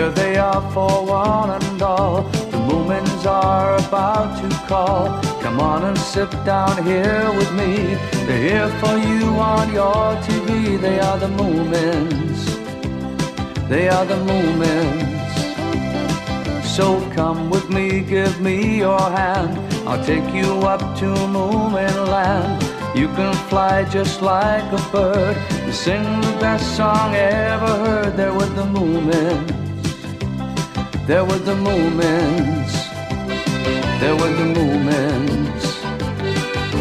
Here they are for one and all. The Moomins are about to call. Come on and sit down here with me. They're here for you on your TV. They are the Moomins. They are the Moomins. So come with me, give me your hand. I'll take you up to Moomin Land. You can fly just like a bird and sing the best song ever heard. There were the Moomins. There were the Moomins. There were the Moomins.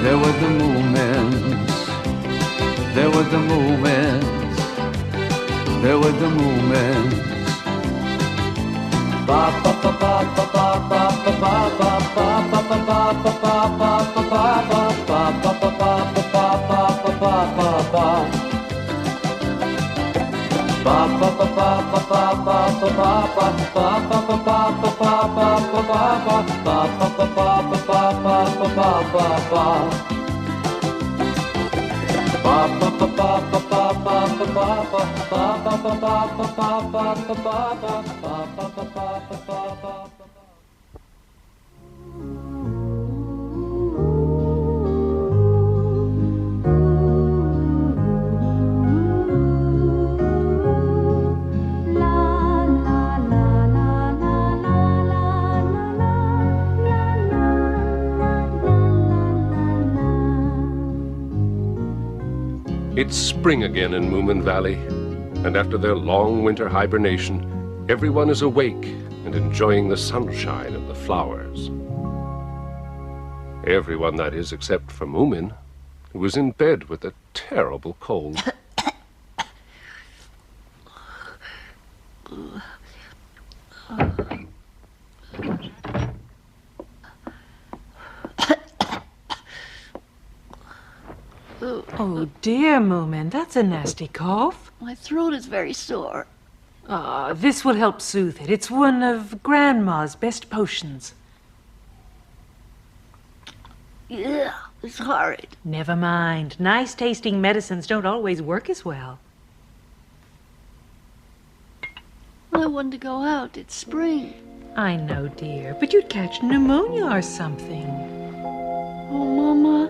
There were the Moomins. There were the Moomins. There were the Moomins. Ba ba ba ba ba ba ba ba ba ba ba ba ba ba It's spring again in Moomin Valley, and after their long winter hibernation, everyone is awake and enjoying the sunshine and the flowers. Everyone, that is, except for Moomin, who was in bed with a terrible cold. Oh dear, Moomin, that's a nasty cough. My throat is very sore. Ah, this will help soothe it. It's one of Grandma's best potions. Yeah, it's horrid. Never mind. Nice-tasting medicines don't always work as well. I want to go out. It's spring. I know, dear, but you'd catch pneumonia or something. Oh, Mama.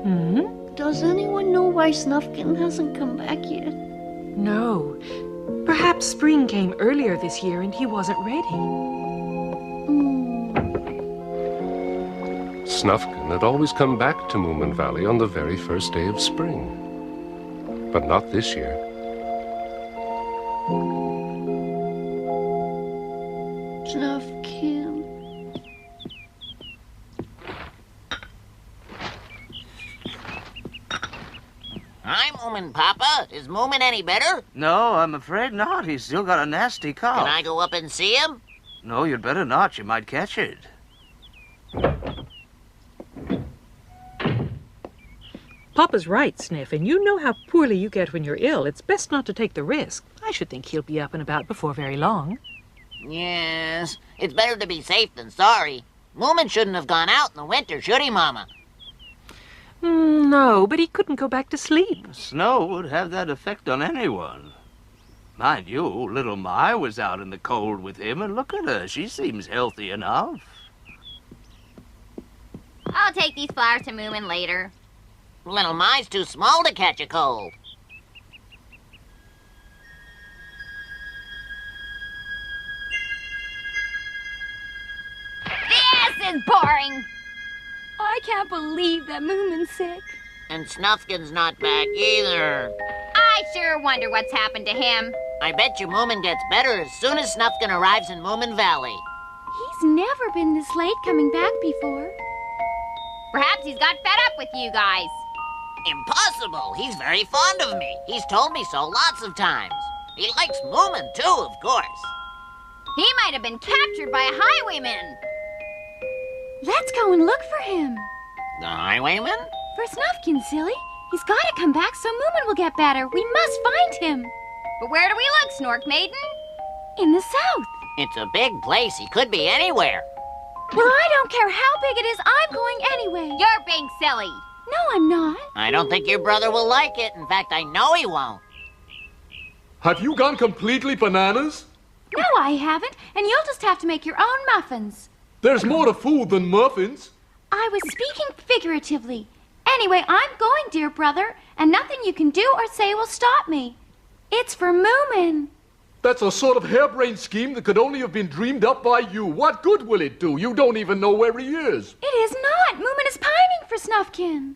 Hmm? Does anyone know why Snufkin hasn't come back yet? No. Perhaps spring came earlier this year and he wasn't ready. Snufkin had always come back to Moomin Valley on the very first day of spring. But not this year. Snufkin. Hi, Moomin Papa. Is Moomin any better? No, I'm afraid not. He's still got a nasty cough. Can I go up and see him? No, you'd better not. You might catch it. Papa's right, Sniff, and you know how poorly you get when you're ill. It's best not to take the risk. I should think he'll be up and about before very long. Yes. It's better to be safe than sorry. Moomin shouldn't have gone out in the winter, should he, Mama? No, but he couldn't go back to sleep. Snow would have that effect on anyone. Mind you, little Mai was out in the cold with him, and look at her. She seems healthy enough. I'll take these flowers to Moomin later. Little Mai's too small to catch a cold. This is boring! I can't believe that Moomin's sick. And Snufkin's not back either. I sure wonder what's happened to him. I bet you Moomin gets better as soon as Snufkin arrives in Moomin Valley. He's never been this late coming back before. Perhaps he's got fed up with you guys. Impossible! He's very fond of me. He's told me so lots of times. He likes Moomin, too, of course. He might have been captured by a highwayman. Let's go and look for him. The highwayman? For Snufkin, silly. He's got to come back so Moomin will get better. We must find him. But where do we look, Snork Maiden? In the south. It's a big place. He could be anywhere. Well, I don't care how big it is. I'm going anyway. You're being silly. No, I'm not. I don't think your brother will like it. In fact, I know he won't. Have you gone completely bananas? No, I haven't, and you'll just have to make your own muffins. There's more to food than muffins. I was speaking figuratively. Anyway, I'm going, dear brother, and nothing you can do or say will stop me. It's for Moomin. That's a sort of harebrained scheme that could only have been dreamed up by you. What good will it do? You don't even know where he is. It is not. Moomin is pining for Snufkin.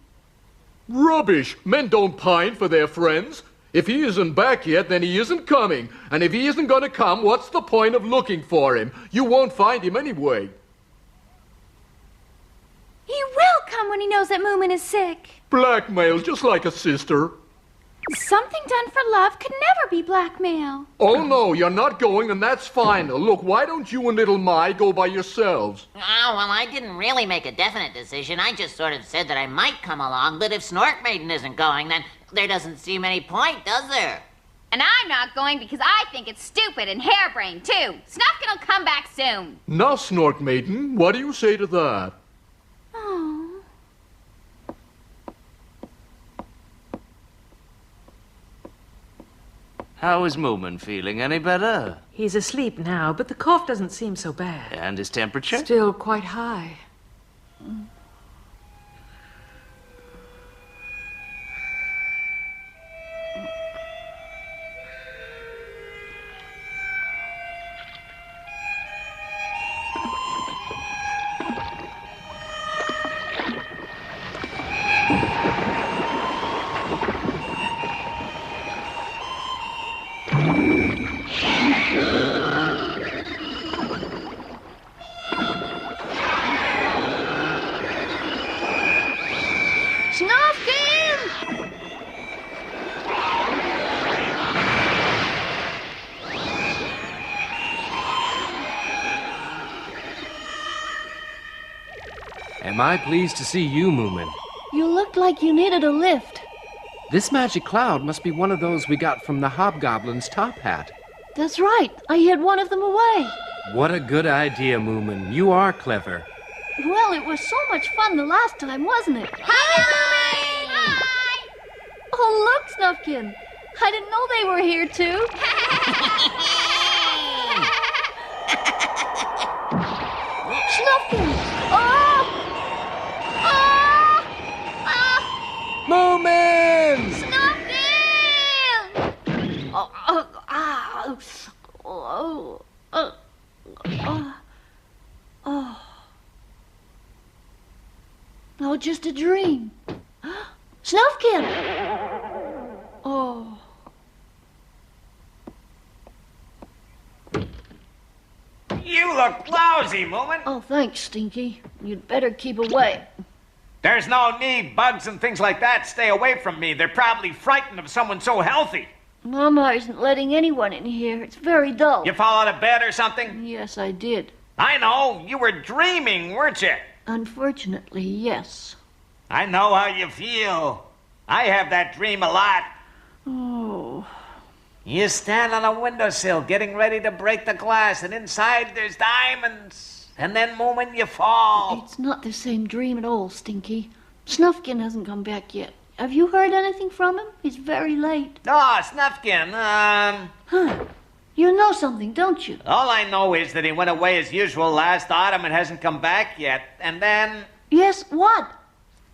Rubbish! Men don't pine for their friends. If he isn't back yet, then he isn't coming. And if he isn't going to come, what's the point of looking for him? You won't find him anyway. He will come when he knows that Moomin is sick. Blackmail, just like a sister. Something done for love could never be blackmail. Oh, no, you're not going, and that's fine. Look, why don't you and little Mai go by yourselves? Oh, well, I didn't really make a definite decision. I just sort of said that I might come along, but if Snork Maiden isn't going, then there doesn't seem any point, does there? And I'm not going because I think it's stupid and harebrained, too. Snufkin will come back soon. Now, Snork Maiden, what do you say to that? Oh. How is Moomin feeling? Any better? He's asleep now, but the cough doesn't seem so bad. And his temperature? Still quite high. Am I pleased to see you, Moomin? You looked like you needed a lift. This magic cloud must be one of those we got from the hobgoblin's top hat. That's right. I hid one of them away. What a good idea, Moomin. You are clever. Well, it was so much fun the last time, wasn't it? Hi, Moomin! Hi! Oh, look, Snufkin. I didn't know they were here, too. Snufkin! Oh! Oh! Ah! Moomins! Snufkin! Oh, just a dream. Snufkin! Oh. You look lousy, Moomin. Oh, thanks, Stinky. You'd better keep away. There's no need. Bugs and things like that stay away from me. They're probably frightened of someone so healthy. Mama isn't letting anyone in here. It's very dull. You fall out of bed or something? Yes, I did. I know. You were dreaming, weren't you? Unfortunately, yes. I know how you feel. I have that dream a lot. Oh. You stand on a windowsill getting ready to break the glass, and inside there's diamonds. And then, Moomin, you fall. It's not the same dream at all, Stinky. Snufkin hasn't come back yet. Have you heard anything from him? He's very late. Oh, Snufkin, Huh. You know something, don't you? all I know is that he went away as usual last autumn and hasn't come back yet. And then Yes, what?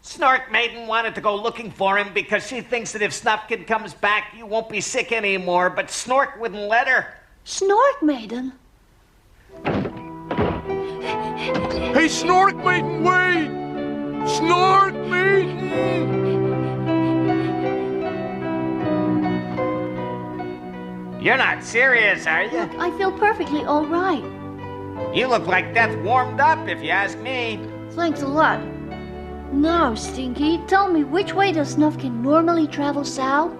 Snork Maiden wanted to go looking for him because she thinks that if Snufkin comes back, you won't be sick anymore, but Snork wouldn't let her. Snork Maiden? Hey, Snork Maiden, wait! Snork Maiden! You're not serious, are you? Look, I feel perfectly all right. You look like death warmed up, if you ask me. Thanks a lot. Now, Stinky, tell me, which way does Snufkin normally travel south?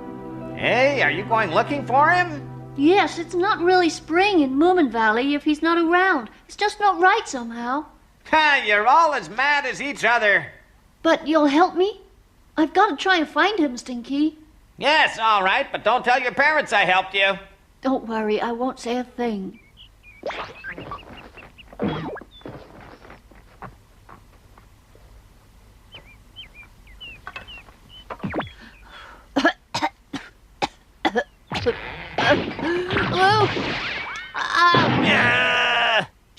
Hey, are you going looking for him? Yes, it's not really spring in Moomin Valley if he's not around. It's just not right somehow. Ha, you're all as mad as each other. But you'll help me? I've got to try and find him, Stinky. Yes, all right, but don't tell your parents I helped you. Don't worry, I won't say a thing. Oh! Ah!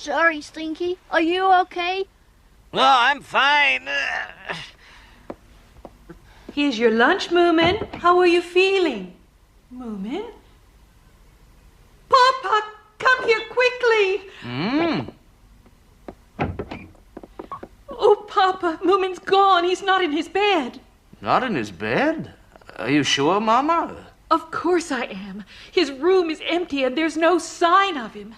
Sorry, Stinky. Are you okay? Oh, I'm fine. Here's your lunch, Moomin. How are you feeling? Moomin? Papa, come here quickly. Oh, Papa, Moomin's gone. He's not in his bed. Not in his bed? Are you sure, Mama? Of course I am. His room is empty and there's no sign of him.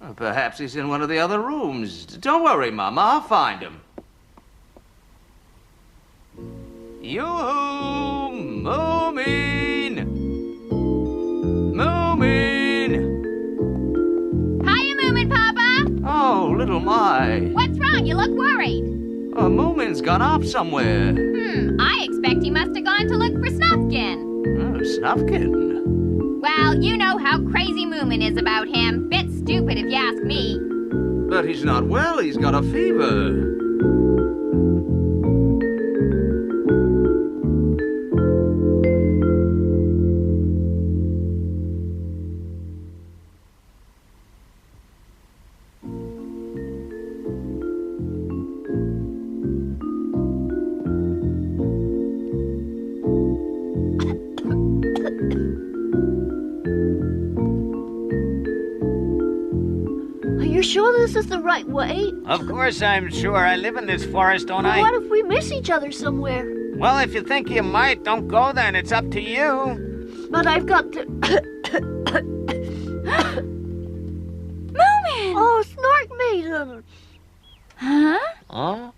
Well, perhaps he's in one of the other rooms. Don't worry, Mama. I'll find him. Yoo-hoo! Moomin! Moomin! Hiya, Moomin, Papa. Oh, little my. What's wrong? You look worried. Oh, Moomin's gone off somewhere. I expect he must have gone to look for Snufkin. Oh, Snufkin. Well, you know how crazy Moomin is about him. Bit stupid if you ask me. But he's not well. He's got a fever. Sure this is the right way? Of course I'm sure. I live in this forest, don't I? What if we miss each other somewhere? Well, if you think you might, don't go then. It's up to you. But I've got to... Moomin! Oh, Snork Maiden! Huh? Huh?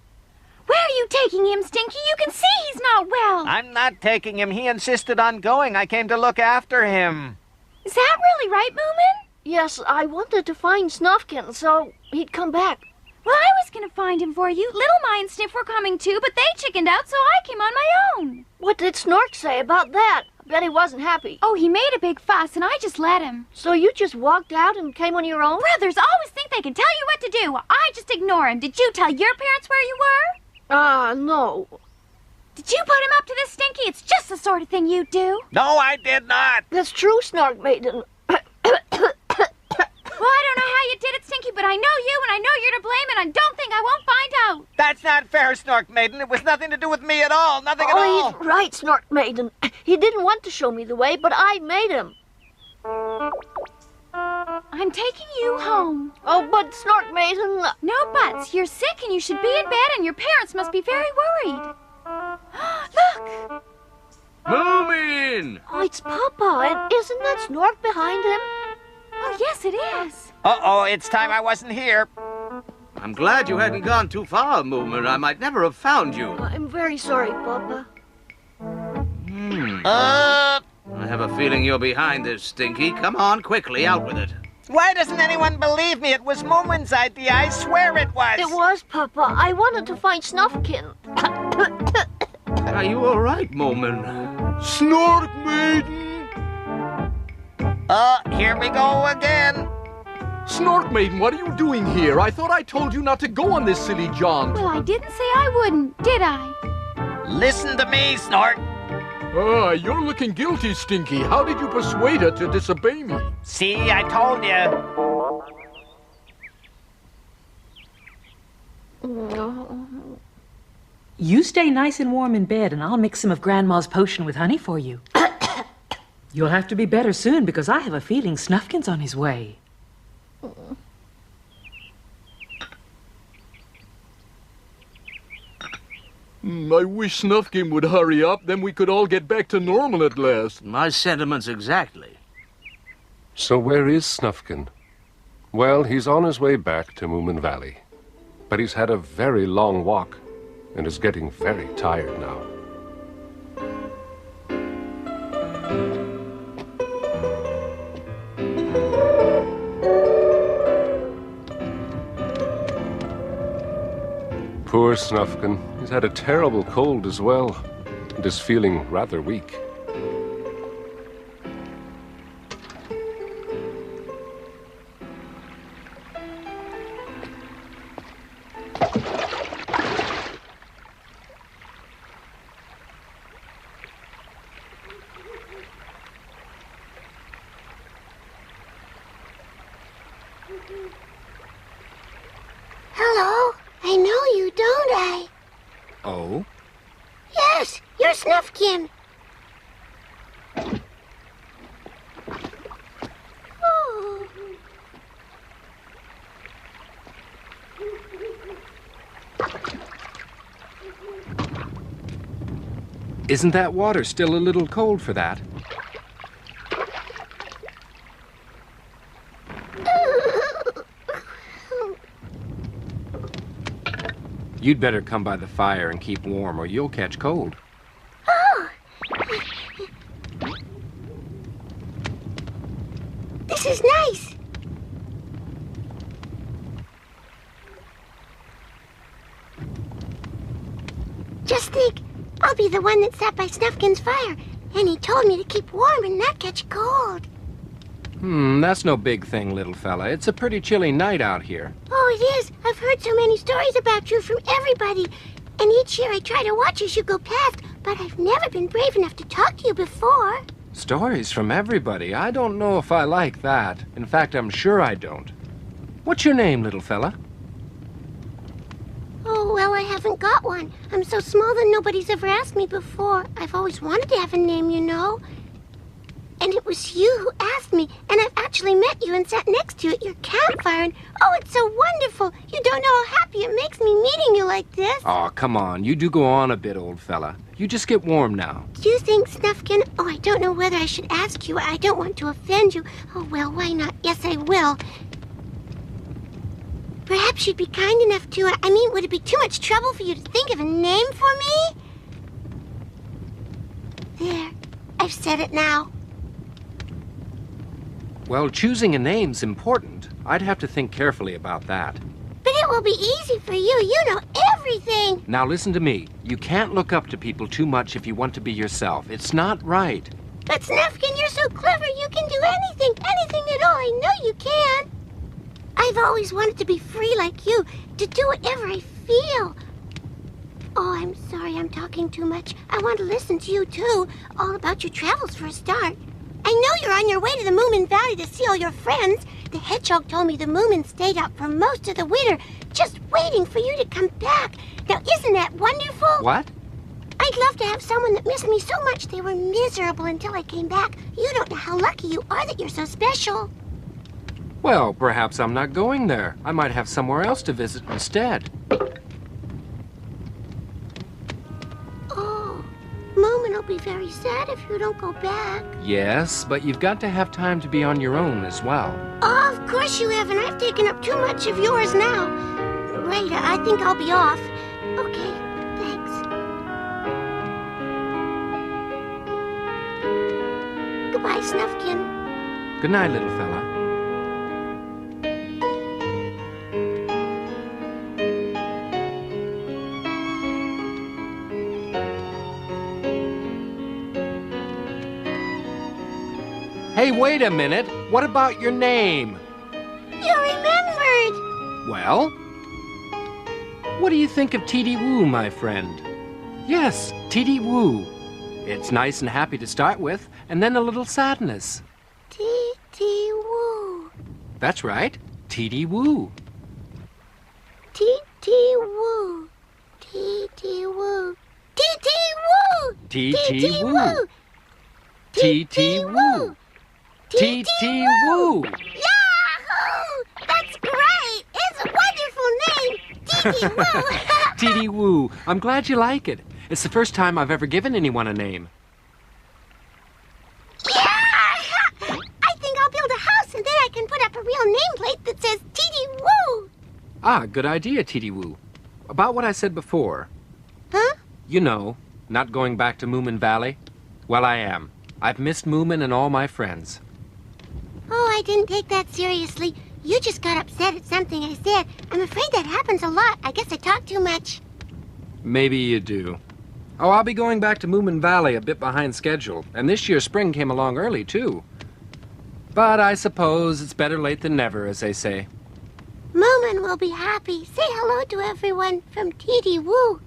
Where are you taking him, Stinky? You can see he's not well. I'm not taking him. He insisted on going. I came to look after him. Is that really right, Moomin? Yes, I wanted to find Snufkin, so he'd come back. Well, I was going to find him for you. Little My and Sniff were coming too, but they chickened out, so I came on my own. What did Snork say about that? I bet he wasn't happy. Oh, he made a big fuss, and I just let him. So you just walked out and came on your own? Brothers always think they can tell you what to do. I just ignore him. Did you tell your parents where you were? No. Did you put him up to this, Stinky? It's just the sort of thing you do. No, I did not. That's true, Snork Maiden. Well, I don't know how you did it, Stinky, but I know you, and I know you're to blame, and I don't think I won't find out. That's not fair, Snork Maiden. It was nothing to do with me at all. Nothing at all. He's right, Snork Maiden. He didn't want to show me the way, but I made him. I'm taking you home. Oh, but Snork Maiden... No buts. You're sick, and you should be in bed, and your parents must be very worried. Look! Moomin! Oh, it's Papa, and isn't that Snork behind him? Oh, yes, it is. Uh-oh, it's time I wasn't here. I'm glad you hadn't gone too far, Moomin. I might never have found you. I'm very sorry, Papa. I have a feeling you're behind this, Stinky. Come on, quickly, out with it. Why doesn't anyone believe me? It was Moomin's idea. I swear it was. It was, Papa. I wanted to find Snufkin. Are you all right, Moomin? Snork Maiden! Here we go again. Snork Maiden, what are you doing here? I thought I told you not to go on this silly jaunt. Well, I didn't say I wouldn't, did I? Listen to me, Snork. You're looking guilty, Stinky. How did you persuade her to disobey me? See, I told you. You stay nice and warm in bed, and I'll mix some of Grandma's potion with honey for you. You'll have to be better soon, because I have a feeling Snufkin's on his way. I wish Snufkin would hurry up, then we could all get back to normal at last. My sentiments exactly. So where is Snufkin? Well, he's on his way back to Moomin Valley. But he's had a very long walk and is getting very tired now. Poor Snufkin. He's had a terrible cold as well, and is feeling rather weak. Oh? Yes, you're Snufkin. Oh. Isn't that water still a little cold for that? You'd better come by the fire and keep warm, or you'll catch cold. Oh! This is nice. Just think, I'll be the one that sat by Snufkin's fire, and he told me to keep warm and not catch cold. That's no big thing, little fella. It's a pretty chilly night out here. Oh, it is. I've heard so many stories about you from everybody. And each year I try to watch as you go past, but I've never been brave enough to talk to you before. Stories from everybody? I don't know if I like that. In fact, I'm sure I don't. What's your name, little fella? Oh, well, I haven't got one. I'm so small that nobody's ever asked me before. I've always wanted to have a name, you know. And it was you who asked me, and I've actually met you and sat next to you at your campfire, and oh, it's so wonderful. You don't know how happy it makes me meeting you like this. Oh, come on. You do go on a bit, old fella. You just get warm now. Do you think, Snufkin? Oh, I don't know whether I should ask you. I don't want to offend you. Oh, well, why not? Yes, I will. Perhaps you'd be kind enough to... I mean, would it be too much trouble for you to think of a name for me? There. I've said it now. Well, choosing a name's important. I'd have to think carefully about that. But it will be easy for you. You know everything. Now listen to me. You can't look up to people too much if you want to be yourself. It's not right. But Snufkin, you're so clever. You can do anything at all. I know you can. I've always wanted to be free like you, to do whatever I feel. Oh, I'm sorry I'm talking too much. I want to listen to you, too. All about your travels for a start. I know you're on your way to the Moomin Valley to see all your friends. The hedgehog told me the Moomins stayed out for most of the winter, just waiting for you to come back. Now, isn't that wonderful? What? I'd love to have someone that missed me so much they were miserable until I came back. You don't know how lucky you are that you're so special. Well, perhaps I'm not going there. I might have somewhere else to visit instead. Oh, Moomin will be very sad if you don't go back. Yes, but you've got to have time to be on your own as well. Oh, of course you have, and I've taken up too much of yours now. Right, I think I'll be off. Okay, thanks. Goodbye, Snufkin. Good night, little fella. Hey, wait a minute. What about your name? You remembered. Well? What do you think of T.D. Woo, my friend? Yes, T.D. Woo. It's nice and happy to start with, and then a little sadness. T.D. Woo. That's right, T.D. Woo. T.D. Woo. T.D. Woo. T.D. Woo. T.T. Woo. T.T. Woo. T.T. Woo. Yahoo! That's great! It's a wonderful name! T.D. Woo! T.D. Woo. I'm glad you like it. It's the first time I've ever given anyone a name. Yeah! I think I'll build a house and then I can put up a real nameplate that says T.D. Woo! Ah, good idea, T.D. Woo. About what I said before. Huh? You know, not going back to Moomin Valley. Well, I am. I've missed Moomin and all my friends. Oh, I didn't take that seriously. You just got upset at something I said. I'm afraid that happens a lot. I guess I talk too much. Maybe you do. Oh, I'll be going back to Moomin Valley a bit behind schedule, and this year spring came along early, too. But I suppose it's better late than never, as they say. Moomin will be happy. Say hello to everyone from T.D. Woo.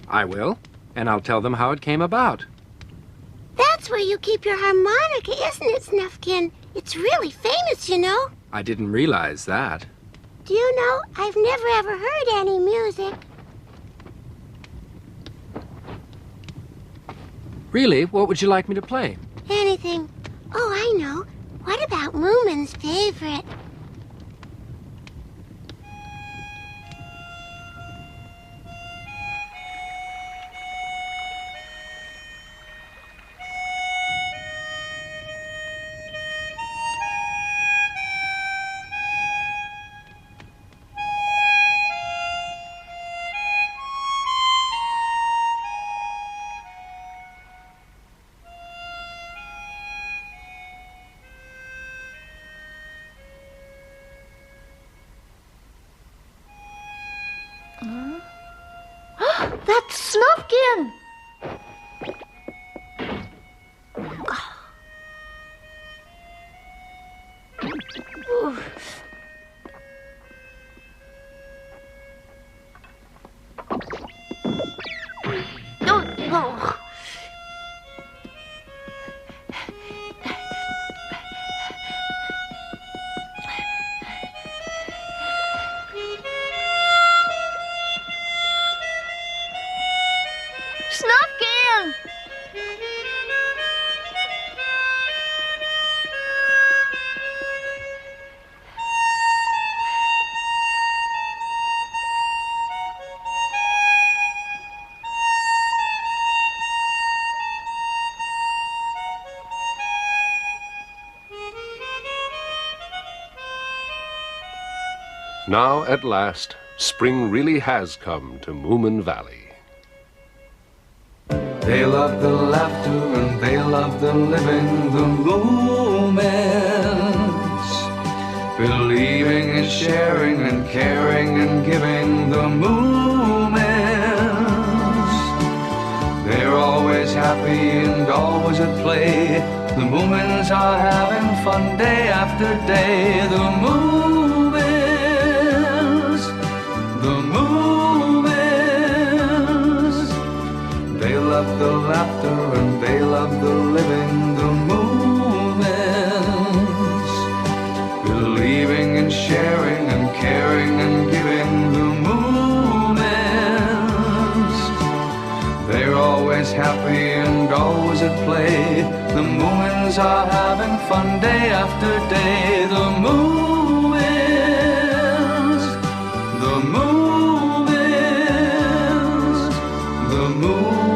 I will, and I'll tell them how it came about. That's where you keep your harmonica, isn't it, Snufkin? It's really famous, you know. I didn't realize that. Do you know, I've never ever heard any music. Really? What would you like me to play? Anything. Oh, I know. What about Moomin's favorite? That's Snufkin! Snufkin! Now, at last, spring really has come to Moomin Valley. They love the laughter and they love the living, the Moomins. Believing and sharing and caring and giving, the Moomins. They're always happy and always at play. The Moomins are having fun day after day. The Moomins, the Moomins. They love the laughter and they love the living, the Moomins. Believing and sharing and caring and giving, the Moomins. They're always happy and always at play. The Moomins are having fun day after day. The Moomins, the Moomins, the Moomins.